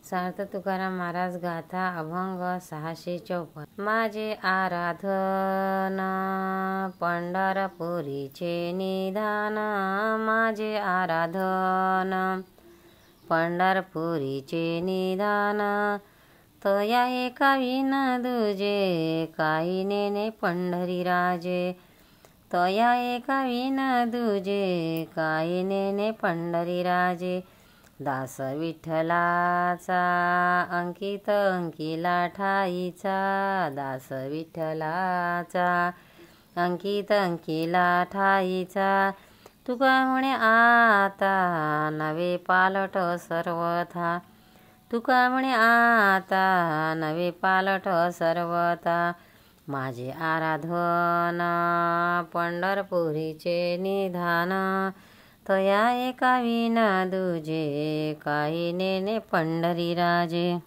सार्थ तुकाराम महाराज गाथा अभंग 654. माझे आराधन पंढरपुरीचे निधान, माझे आराधन पंढरपुरीचे निधान. तया एका विन दुजे, काही नेने पंढरी राजे. तया एका विन दुजे, काही नेने पंढरी राजे. दास विठ्ठलाचा अंकित अंकिला ठाईचा, दास विठ्ठलाचा अंकित अंकिला ठाईचा. तुका म्हणे आता नवे पालट सर्वथा, तुका म्हणे आता नवे पालट सर्वथा. माझे आराधन पंढरपुरीचे निधान, तया एका विन दुजे, काही नेने पंढरी राजे.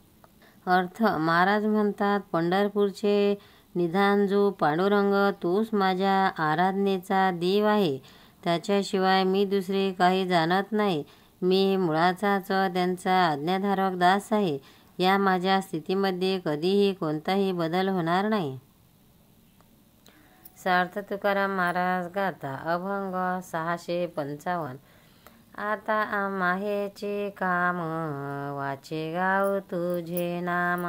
अर्थ महाराज म्हणतात, पंढरपूरचे निधान जो पांडुरंग तोच माझ्या आराधनेचा देव आहे. त्याच्याशिवाय मी दुसरे काही जाणत नाही. मी मुळाचाच त्यांचा आज्ञाधारक दास आहे. या माझ्या स्थितीमध्ये कधीही कोणताही बदल होणार नाही. सार्थ तुकाराम महाराज गाथा अभंग 655. आता आम्हा हेचे काम, वाचे गाव तुझे नाम.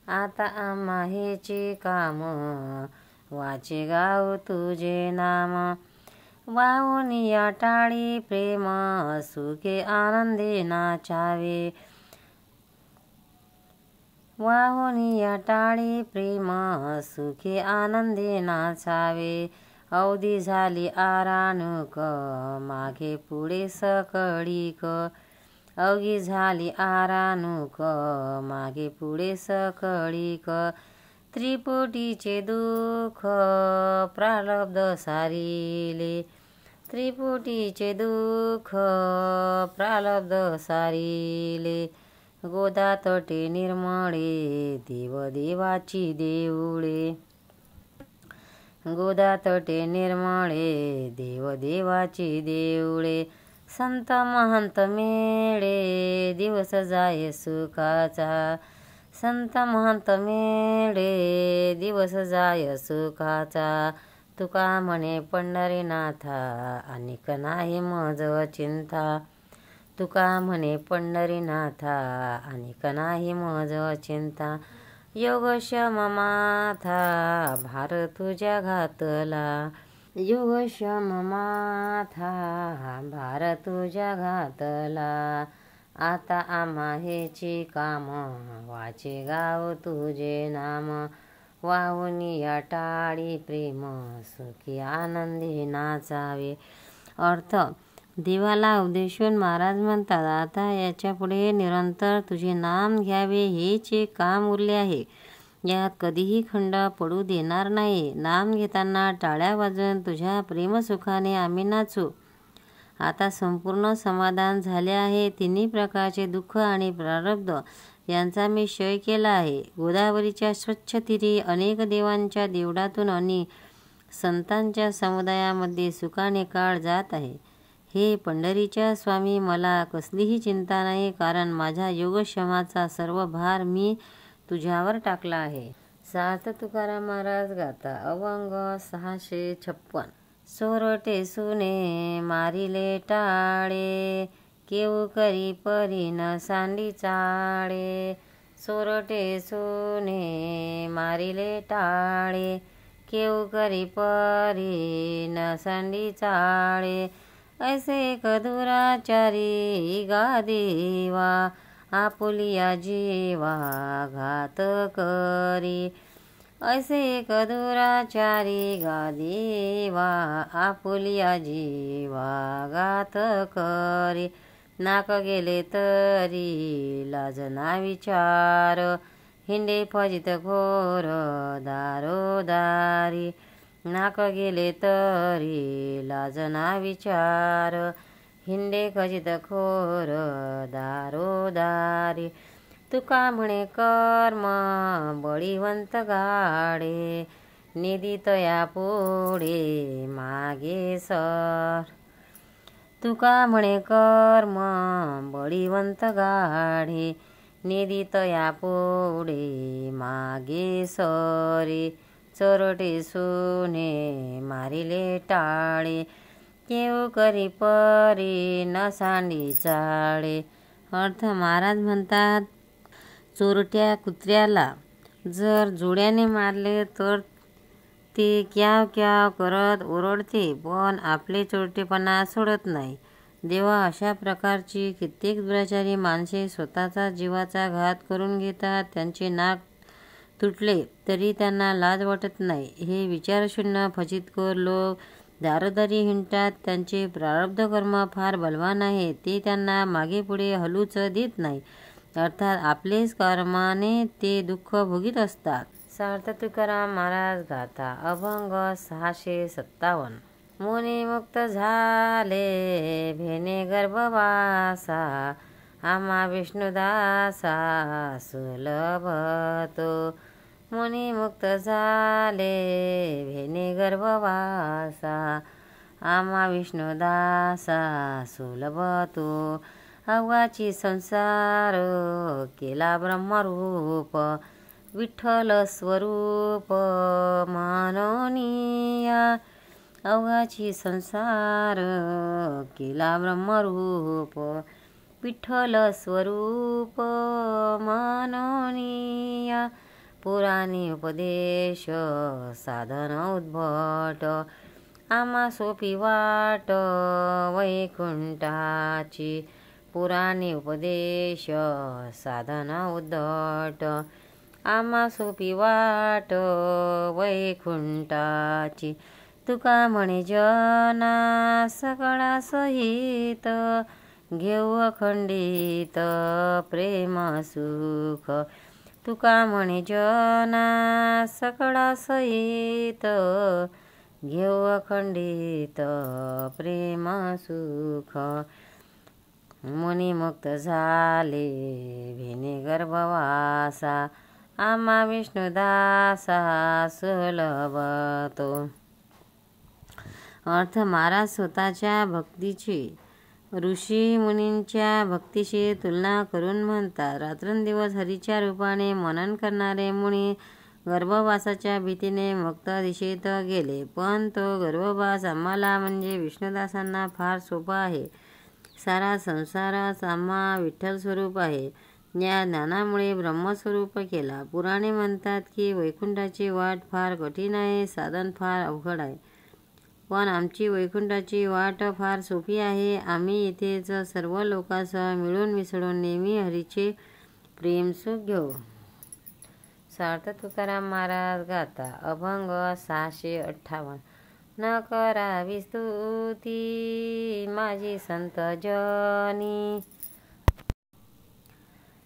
आता आम्हा हेचे काम, वाचे गाव तुझे नाम. वाहुनी टाळी प्रेम, सुखे आनंदे नाचावे. वाहुनी टाळी प्रेम, सुखे आनंदे नाचावे. अवधी झाली आरानुक, मागे पुढे सकळीक. अवघी झाली आरानुक, मागे पुढे सकळीक. त्रिपुटीचे दुःख प्रारब्ध सारिले, त्रिपुटीचे दुःख प्रारब्ध सारिले. गोदा तटे निर्मळे, देव देवाची देऊळे. गोदा तटे निर्मळे, देव देवाची देऊळे. संत महंत मेळे, दिवस जाय सुखाचा. संत महंत मेळे, दिवस जाय सुखाचा. तुका म्हणे पंढरीनाथा, अनेक नाही मज चिंता. तुका म्हणे पंढरीनाथा, अनेक नाही मज चिंता. योग शम माथा, भार तुझ्या घातला. योग शम माथा, भार तुझ्या घातला. आता आम्हा हेची काम, वाचे गाव तुझे नाम. वाहुनी टाळी प्रेम, सुखी आनंदी नाचावे. अर्थ देवाला उद्देशून महाराज म्हणतात, आता याच्या पुढे निरंतर तुझे नाम घ्यावे हेच एक काम उरले आहे. यात कधीही खंड पडू देणार नाही. नाम घेताना टाळ्या वाजवून तुझ्या प्रेमसुखाने आम्ही नाचू. आता संपूर्ण समाधान झाले आहे. तिन्ही प्रकारचे दुःख आणि प्रारब्ध यांचा मी क्षय केला आहे. गोदावरीच्या स्वच्छ तीरी अनेक देवांच्या देवळातून आणि संतांच्या समुदायामध्ये सुखाने काळ जात आहे. हे पंढरीच्या स्वामी, मला कसलीही चिंता नाही, कारण माझ्या योगक्षमाचा सर्व भार मी तुझ्यावर टाकला आहे. सार्थ तुकाराम महाराज गाथा अभंग 656. सोरटे सुने मारिले टाळे, केऊ करी परी न सांडी चाळे. सोरटे सुने मारिले टाळे, केऊ करी परी न सांडी चाळे. ऐसे एक दुराचारी गा देवा, आपुलिया जीवा घात करी. ऐसे एक दुराचारी गा देवा, आपुलिया जीवा घात करी. नाक गेले तरी लाज ना विचार, हिंडे फजित घोर दारोदारी. नाक गेले तरी लाज ना विचार, हिंडे खजित खोर दारोदारी. तुका म्हणे कर्म बळीवंत गाडे, निधी तया पुढे मागे सर. तुका म्हणे कर्म बळीवंत गाढे, निदित या पुढे मागे सरे, चोरटे सोने मारिले टाळे, केव करी परी न सांडी चाळे. अर्थ महाराज म्हणतात, चोरट्या कुत्र्याला जर जोड्याने मारले तर ते क्याव क्याव करत ओरडते, पण आपले चोरटेपणा सोडत नाही. देवा, अशा प्रकारची कित्येक दुराचारी माणसे स्वतःचा जीवाचा घात करून घेतात. त्यांचे नाक तुटले तरी त्यांना लाज वाटत नाही. हे विचारशून्य फजितखोर लोक दारोदारी हिंडतात. त्यांचे प्रारब्ध कर्म फार बलवान आहे. ते त्यांना मागे पुढे हलूच देत नाही. अर्थात आपलेच कर्माने ते दुःख भोगीत असतात. सार्थ तुकाराम महाराज गाथा अभंग 657. मुनी मुक्त झाले भेने गर्भवासा, आम्हा विष्णुदासा सुलभ तो. मुनी मुक्त झाले भेने गर्भवासा, आम्हा विष्णुदासा सुलभ तो. अवघाची संसार केला ब्रह्मरूप, विठ्ठल स्वरूप माननीया. अवघाची संसार केला ब्रह्मरूप, विठ्ठल स्वरूप माननीया. पुराणी उपदेश साधन उद्भट, आम्हा सोपी वाट वैकुंठाची. पुराणी उपदेश साधन उद्धट, आम्हा सोपी वाट वैकुंठाची. तुका म्हणे जना सकळा सहित, घेऊ अखंडित प्रेम सुख. तुका म्हणे जना सकळा सहित, घेऊ अखंडित प्रेम सुख. मुनी मुक्त झाले भेने गर्भवासा, आम्हा विष्णुदासा सुलभ तो. अर्थ महाराज स्वतःच्या भक्तीची ऋषी मुनींच्या भक्तीशी तुलना करून म्हणतात. रात्रंदिवस हरीच्या रूपाने मनन करणारे मुनी गर्भवासाच्या भीतीने मुक्त दिशेत गेले, पण तो गर्भवास आम्हाला म्हणजे विष्णुदासांना फार सोपा आहे. सारा संसारच आम्हा विठ्ठल स्वरूप आहे. या ज्ञानामुळे ब्रह्मस्वरूप केला. पुराणे म्हणतात की वैकुंठाची वाट फार कठीण आहे, साधन फार अवघड आहे, पण आमची वैकुंठाची वाट फार सोपी आहे. आम्ही इथेच सर्व लोकांसह मिळून मिसळून नेहमी हरीचे प्रेम सुख घेऊ. सार्थ तुकाराम महाराज गाथा अभंग 658. न करावी स्तुती माझी संत जनी,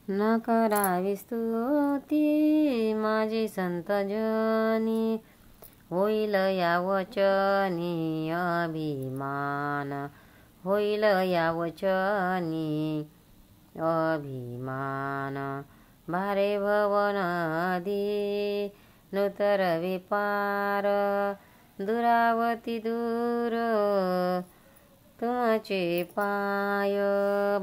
न करावी स्तुती माझी संत जनी. होईल या वचनी अभिमान, होईल या वचनी अभिमान. भारे भवनदी नूतरवी पार, दुरावती दूर तुमचे पाय.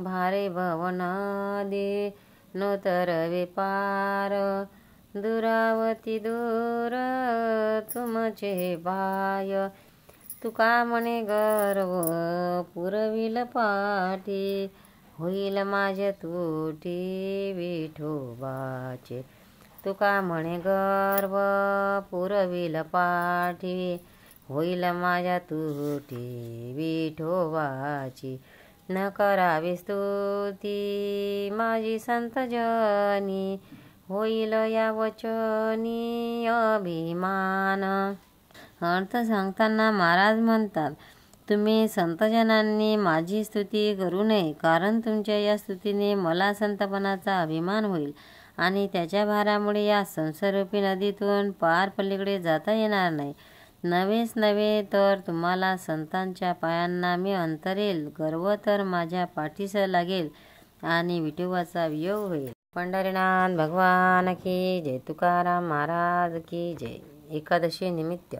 भारे भवनदी नूतरवी पार, दुरावती दूर तुमचे पाय. तुका म्हणे गर्व पुरविल पाठी, होईल माझ्या तुटी विठोबाचे. तुका म्हणे गर्व पुरविल पाठी, होईल माझ्या तुटी विठोबाची. न करावी स्तुती माझी संत जनी, होईल या वचनी अभिमान. अर्थ सांगताना महाराज म्हणतात, तुम्ही संतजनांनी माझी स्तुती करू नये, कारण तुमच्या या स्तुतीने मला संतपणाचा अभिमान होईल आणि त्याच्या भारामुळे या संसाररूपी नदीतून पार पलीकडे जाता येणार नाही. नव्हेच नव्हे तर तुम्हाला संतांच्या पायांना मी अंतरेल. गर्व तर माझ्या पाठीस लागेल आणि विठोबाचा वियोग होईल. पंढरीनाथ भगवान की जय. तुकाराम महाराज की जय. एकादशी निमित्त